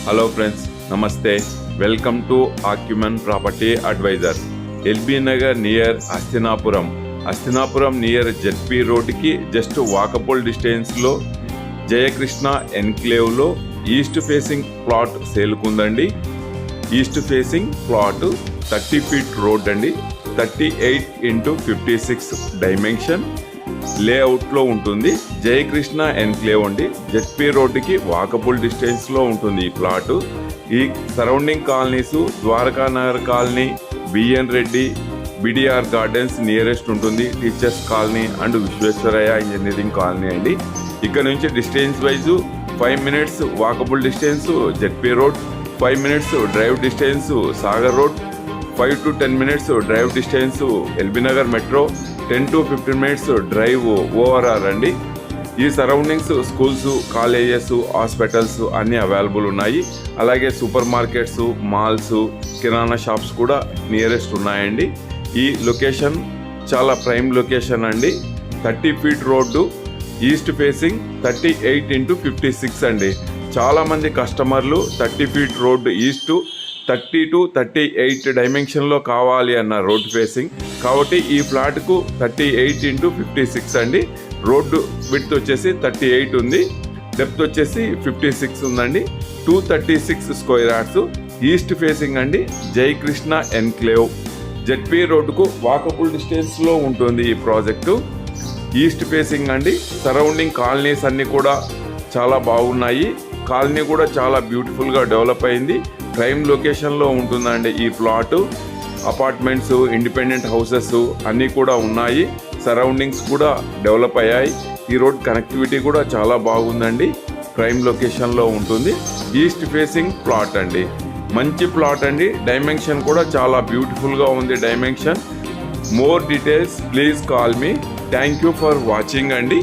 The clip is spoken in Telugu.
హలో ఫ్రెండ్స్, నమస్తే. Welcome to acumen property advisor. LB Nagar near Asthinapuram near ZP రోడ్కి జస్ట్ వాకబుల్ డిస్టెన్స్లో జయకృష్ణ ఎన్క్లేవ్లో ఈస్ట్ ఫేసింగ్ ప్లాట్ సేల్కుందండి. East facing plot 30 feet road అండి. 38x56 డైమెన్షన్ లేఅవుట్లో ఉంటుంది. జయకృష్ణ ఎన్క్లేవ్ అండి. జెడ్పీ రోడ్డుకి వాకబుల్ డిస్టెన్స్లో ఉంటుంది ఈ ప్లాటు. ఈ surrounding colonies Dwaraka Nagar colony, BN Reddy, BDR gardens nearest ఉంటుంది. Teachers colony and Visvesvaraya engineering colony అండి. ఇక్కడ నుంచి distance wise 5 minutes walkable distance ZP road, 5 minutes drive distance Sagar road, 5 to 10 minutes drive distance LB Nagar metro, 10 to 15 minutes drive overall అండి. ఈ సరౌండింగ్స్ స్కూల్స్, కాలేజెస్, హాస్పిటల్స్ అన్నీ అవైలబుల్ ఉన్నాయి. అలాగే సూపర్ మార్కెట్స్, మాల్స్, కిరాణా షాప్స్ కూడా నియరెస్ట్ ఉన్నాయండి. ఈ లొకేషన్ చాలా ప్రైమ్ లొకేషన్ అండి. 30 feet road, east facing, 38x56 అండి. చాలామంది కస్టమర్లు 30 ఫీట్ రోడ్డు ఈస్ట్ 30 to 38 డైమెన్షన్లో కావాలి అన్న రోడ్ ఫేసింగ్. కాబట్టి ఈ ఫ్లాట్కు 38x56 అండి. రోడ్డు విడ్త్ వచ్చేసి 38 ఉంది, డెప్త్ వచ్చేసి 56 ఉందండి. 236 స్క్వేర్ యార్డ్స్. ఈస్ట్ ఫేసింగ్ అండి. జయకృష్ణ ఎన్క్లేవ్ జెడ్పీ రోడ్డుకు వాకబుల్ డిస్టెన్స్లో ఉంటుంది ఈ ప్రాజెక్టు. ఈస్ట్ ఫేసింగ్ అండి. సరౌండింగ్ కాలనీస్ అన్నీ కూడా చాలా బాగున్నాయి. కాలనీ కూడా చాలా బ్యూటిఫుల్గా డెవలప్ అయింది. ప్రైమ్ లొకేషన్లో ఉంటుందండి ఈ ప్లాటు. అపార్ట్మెంట్స్, ఇండిపెండెంట్ హౌసెస్ అన్నీ కూడా ఉన్నాయి. సరౌండింగ్స్ కూడా డెవలప్ అయ్యాయి. ఈ రోడ్ కనెక్టివిటీ కూడా చాలా బాగుందండి. ప్రైమ్ లొకేషన్లో ఉంటుంది. ఈస్ట్ ఫేసింగ్ ప్లాట్ అండి. మంచి ప్లాట్ అండి. డైమెన్షన్ కూడా చాలా బ్యూటిఫుల్గా ఉంది dimension. More details please call me. Thank you for watching అండి.